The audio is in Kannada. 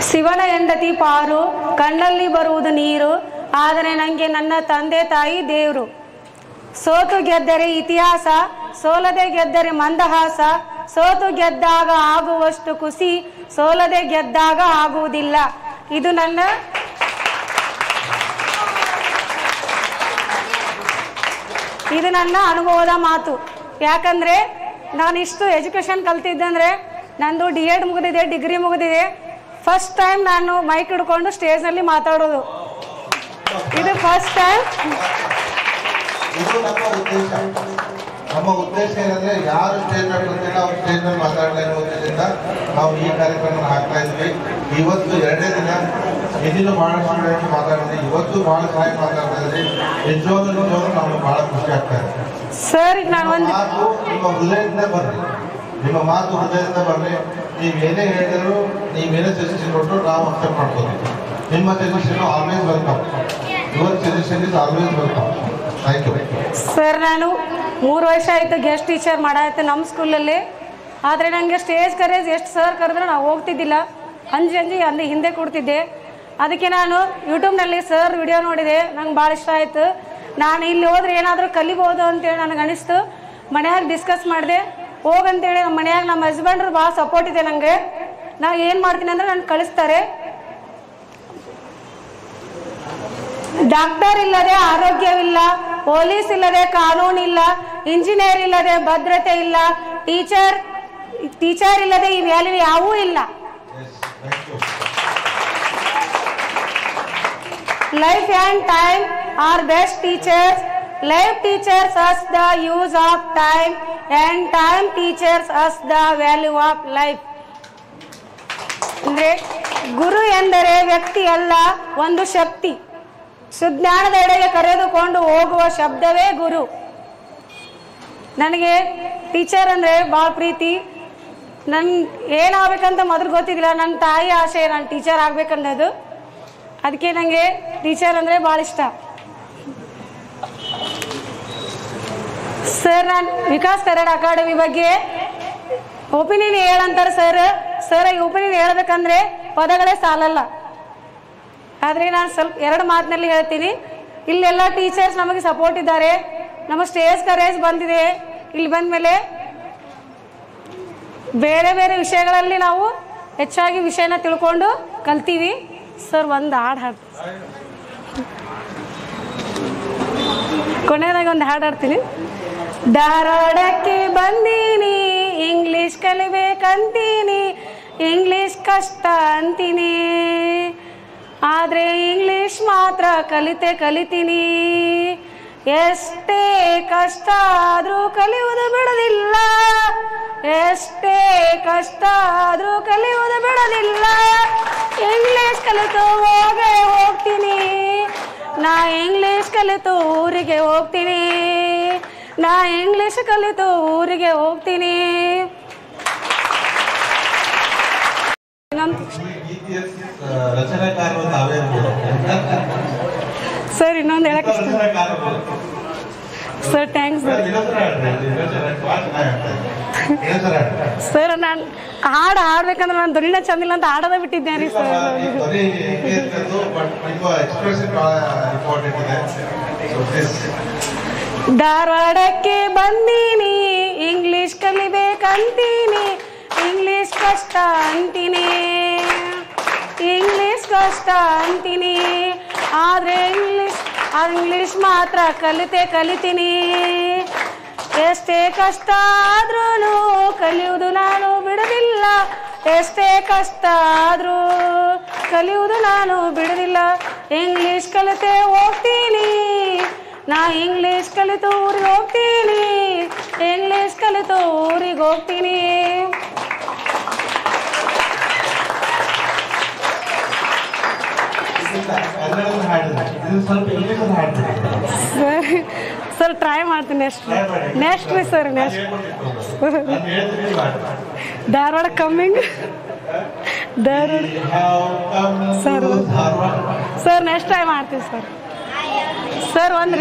ಶಿವನ ಹೆಂಡತಿ ಪಾರು, ಕಣ್ಣಲ್ಲಿ ಬರುವುದು ನೀರು, ಆದರೆ ನನಗೆ ನನ್ನ ತಂದೆ ತಾಯಿ ದೇವರು. ಸೋತು ಗೆದ್ದರೆ ಇತಿಹಾಸ, ಸೋಲದೆ ಗೆದ್ದರೆ ಮಂದಹಾಸ, ಸೋತು ಗೆದ್ದಾಗ ಆಗುವಷ್ಟು ಖುಷಿ, ಸೋಲದೆ ಗೆದ್ದಾಗ ಆಗುವುದಿಲ್ಲ. ಇದು ನನ್ನ ಅನುಭವದ ಮಾತು. ಯಾಕಂದರೆ ನಾನು ಇಷ್ಟು ಎಜುಕೇಷನ್ ಕಲ್ತಿದ್ದಂದರೆ ನಂದು D.Ed ಮುಗಿದಿದೆ, ಡಿಗ್ರಿ ಮುಗಿದಿದೆ. ಫಸ್ಟ್ ಟೈಮ್ ನಾನು ಮೈಕ್ ಹಿಡ್ಕೊಂಡು ಸ್ಟೇಜ್ನಲ್ಲಿ ಮಾತಾಡೋದು, ಇದು ಫಸ್ಟ್ ಟೈಮ್. ನಮ್ಮ ಉದ್ದೇಶ ಏನಂದ್ರೆ ಯಾರು ಸ್ಟೇಜ್ ಮೇಲೆ ಗೊತ್ತಿಲ್ಲ ಅವ್ರು ಸ್ಟೇಜ್ ಮೇಲೆ ಮಾತಾಡಲಿ ಅನ್ನೋ ಉದ್ದೇಶದಿಂದ ನಾವು ಈ ಕಾರ್ಯಕ್ರಮ ಹಾಕ್ತಾ ಇದ್ವಿ. ಇವತ್ತು 2ನೇ ದಿನ ಇದನ್ನು ಬಹಳ ಚೆನ್ನಾಗಿ ಮಾತಾಡಿದ್ವಿ. ಇವತ್ತು ಬಹಳ ಚೆನ್ನಾಗಿ ಮಾತಾಡ್ತಾ ಇದ್ರಿ. ನಿಜವಾಗ್ಲೂ ನಮ್ಗೆ ಬಹಳ ಖುಷಿ ಆಗ್ತಾ ಇದೆ ಸರ್. ನಾನು ಮಾತು ನಿಮ್ಮ ಹೃದಯದಿಂದ ಬರ್ರಿ, ನಿಮ್ಮ ಮಾತು ಹೃದಯದಿಂದ ಬರ್ರಿ. ನೀವೇನೇ ಹೇಳಿದ್ರು, ನೀವೇನೇ ಸಜೆಷನ್ ಕೊಟ್ಟರು ನಾವು ಅಕ್ಸೆಪ್ಟ್ ಮಾಡ್ಕೋತೀವಿ. ನಿಮ್ಮ suggestion always welcome. Your suggestion is always welcome. Thank you sir. ನಾನು 3 ವರ್ಷ ಆಯಿತು ಗೆಸ್ಟ್ ಟೀಚರ್ ಮಾಡಾಯ್ತು ನಮ್ಮ ಸ್ಕೂಲಲ್ಲಿ. ಆದರೆ ನನಗೆ ಸ್ಟೇಜ್ ಕರೇಜ್ ಎಷ್ಟು ಸರ್ ಕರೆದ್ರೆ ನಾವು ಹೋಗ್ತಿದ್ದಿಲ್ಲ, ಅಂಜಿ ಹಿಂದೆ ಕೊಡ್ತಿದ್ದೆ. ಅದಕ್ಕೆ ನಾನು ಯೂಟ್ಯೂಬ್ನಲ್ಲಿ ಸರ್ ವಿಡಿಯೋ ನೋಡಿದೆ, ನಂಗೆ ಭಾಳ ಇಷ್ಟ ಆಯಿತು. ನಾನು ಇಲ್ಲಿ ಹೋದ್ರೆ ಏನಾದರೂ ಕಲಿಬೋದು ಅಂತೇಳಿ ನನಗೆ ಅನಿಸ್ತು. ಮನ್ಯಾಗ ಡಿಸ್ಕಸ್ ಮಾಡಿದೆ, ಹೋಗಂತೇಳಿ ನಮ್ಮ ಮನ್ಯಾಗ ನಮ್ಮ ಹಸ್ಬೆಂಡ್ರು ಭಾಳ ಸಪೋರ್ಟ್ ಇದೆ ನನಗೆ. ನಾನು ಏನು ಮಾಡ್ತೀನಿ ಅಂದರೆ ನಾನು ಕಳಿಸ್ತಾರೆ. ಡಾಕ್ಟರ್ ಇಲ್ಲದೆ ಆರೋಗ್ಯವಿಲ್ಲ, ಪೊಲೀಸ್ ಇಲ್ಲದೆ ಕಾನೂನಿಲ್ಲ, ಇಂಜಿನಿಯರ್ ಇಲ್ಲದೆ ಭದ್ರತೆ ಇಲ್ಲ, ಟೀಚರ್ ಇಲ್ಲದೆ ಈ ವ್ಯಾಲ್ಯೂ ಯಾವೂ ಇಲ್ಲ. Life and time are best teachers. Life teaches us the use of time and time teaches us the value of life. ಅಂದ್ರೆ ಗುರು ಎಂದರೆ ವ್ಯಕ್ತಿ ಅಲ್ಲ, ಒಂದು ಶಕ್ತಿ. ಸುಜ್ಞಾನದೆಡೆಗೆ ಕರೆದುಕೊಂಡು ಹೋಗುವ ಶಬ್ದವೇ ಗುರು. ನನಗೆ ಟೀಚರ್ ಅಂದರೆ ಭಾಳ ಪ್ರೀತಿ. ನನ್ಗೆ ಏನಾಗಬೇಕಂತ ಮೊದಲು ಗೊತ್ತಿದ್ದಿಲ್ಲ. ನನ್ನ ತಾಯಿ ಆಸೆ ನಾನು ಟೀಚರ್ ಆಗ್ಬೇಕನ್ನೋದು. ಅದಕ್ಕೆ ನನಗೆ ಟೀಚರ್ ಅಂದರೆ ಭಾಳ ಇಷ್ಟ. ಸರ್, ನಾನು ವಿಕಾಸ್ ಕನ್ನಡ ಅಕಾಡೆಮಿ ಬಗ್ಗೆ ಒಪಿನಿಯನ್ ಹೇಳಂತಾರೆ ಸರ್. ಈ ಒಪಿನಿಯನ್ ಹೇಳ್ಬೇಕಂದ್ರೆ ಪದಗಳೇ ಸಾಲಲ್ಲ. ಆದರೆ ನಾನು ಸ್ವಲ್ಪ 2 ಮಾತಿನಲ್ಲಿ ಹೇಳ್ತೀನಿ. ಇಲ್ಲೆಲ್ಲ ಟೀಚರ್ಸ್ ನಮಗೆ ಸಪೋರ್ಟ್ ಇದ್ದಾರೆ. ನಮ್ಮ ಸ್ಟೇಜ್ ಕರೇಜ್ ಬಂದಿದೆ. ಇಲ್ಲಿ ಬಂದ ಮೇಲೆ ಬೇರೆ ಬೇರೆ ವಿಷಯಗಳಲ್ಲಿ ನಾವು ಹೆಚ್ಚಾಗಿ ವಿಷಯನ ತಿಳ್ಕೊಂಡು ಕಲ್ತೀವಿ. ಸರ್, ಒಂದು ಹಾಡು ಹಾಡ್ತೀನಿ. ಕೊನೆಯದಾಗ ಒಂದು ಹಾಡು ಹಾಡ್ತೀನಿ. ಧಾರವಾಡಕ್ಕೆ ಬಂದೀನಿ, ಇಂಗ್ಲೀಷ್ ಕಲಿಬೇಕಂತೀನಿ, ಇಂಗ್ಲೀಷ್ ಕಷ್ಟ ಅಂತೀನಿ, ಆದರೆ ಇಂಗ್ಲೀಷ್ ಮಾತ್ರ ಕಲಿತೀನಿ. ಎಷ್ಟೇ ಕಷ್ಟ ಆದರೂ ಕಲಿಯುವುದು ಬಿಡೋದಿಲ್ಲ, ಎಷ್ಟೇ ಕಷ್ಟ ಆದರೂ ಕಲಿಯುವುದು ಬಿಡೋದಿಲ್ಲ. ಇಂಗ್ಲೀಷ್ ಕಲಿತು ಹೋಗ್ತೀನಿ, ನಾ ಇಂಗ್ಲೀಷ್ ಕಲಿತು ಊರಿಗೆ ಹೋಗ್ತೀನಿ, ನಾ ಇಂಗ್ಲೀಷ್ ಕಲಿತು ಊರಿಗೆ ಹೋಗ್ತೀನಿ. ಸರ್, ಇನ್ನೊಂದು ಹೇಳಕ್ಕೆ ಸರ್, ಥ್ಯಾಂಕ್ಸ್ ಸರ್. ನಾನು ಹಾಡ್ಬೇಕಂದ್ರೆ ನಾನು ಧ್ವನಿನ ಚಂದಿಲ್ಲ ಅಂತ ಹಾಡೋದೇ ಬಿಟ್ಟಿದ್ದೇನೆ ರೀ ಸರ್. ಧಾರವಾಡಕ್ಕೆ ಬಂದೀನಿ, ಇಂಗ್ಲೀಷ್ ಕಲಿಬೇಕಂತೀನಿ, ಇಂಗ್ಲೀಷ್ ಕಷ್ಟ ಅಂತೀನಿ, ಇಂಗ್ಲೀಷ್ ಕಷ್ಟ ಅಂತೀನಿ, ಆದರೆ ಇಂಗ್ಲೀಷ್ ಮಾತ್ರ ಕಲಿತೀನಿ. ಎಷ್ಟೇ ಕಷ್ಟ ಆದ್ರೂ ಕಲಿಯುವುದು ನಾನು ಬಿಡೋದಿಲ್ಲ, ಎಷ್ಟೇ ಕಷ್ಟ ಆದರೂ ಕಲಿಯುವುದು ನಾನು ಬಿಡೋದಿಲ್ಲ. ಇಂಗ್ಲೀಷ್ ಕಲಿತೆ ಹೋಗ್ತೀನಿ, ನಾ ಇಂಗ್ಲೀಷ್ ಕಲಿತು ಊರಿಗೆ ಹೋಗ್ತೀನಿ, ಇಂಗ್ಲೀಷ್ ಕಲಿತು ಊರಿಗೆ ಹೋಗ್ತೀನಿ. ಸರ್, ಟ್ರೈ ಮಾಡ್ತೀನಿ ನೆಕ್ಸ್ಟ್ ರೀ sir. Dharwad coming sir, next try ಮಾಡ್ತೀವಿ ಸರ್. ಒಂದು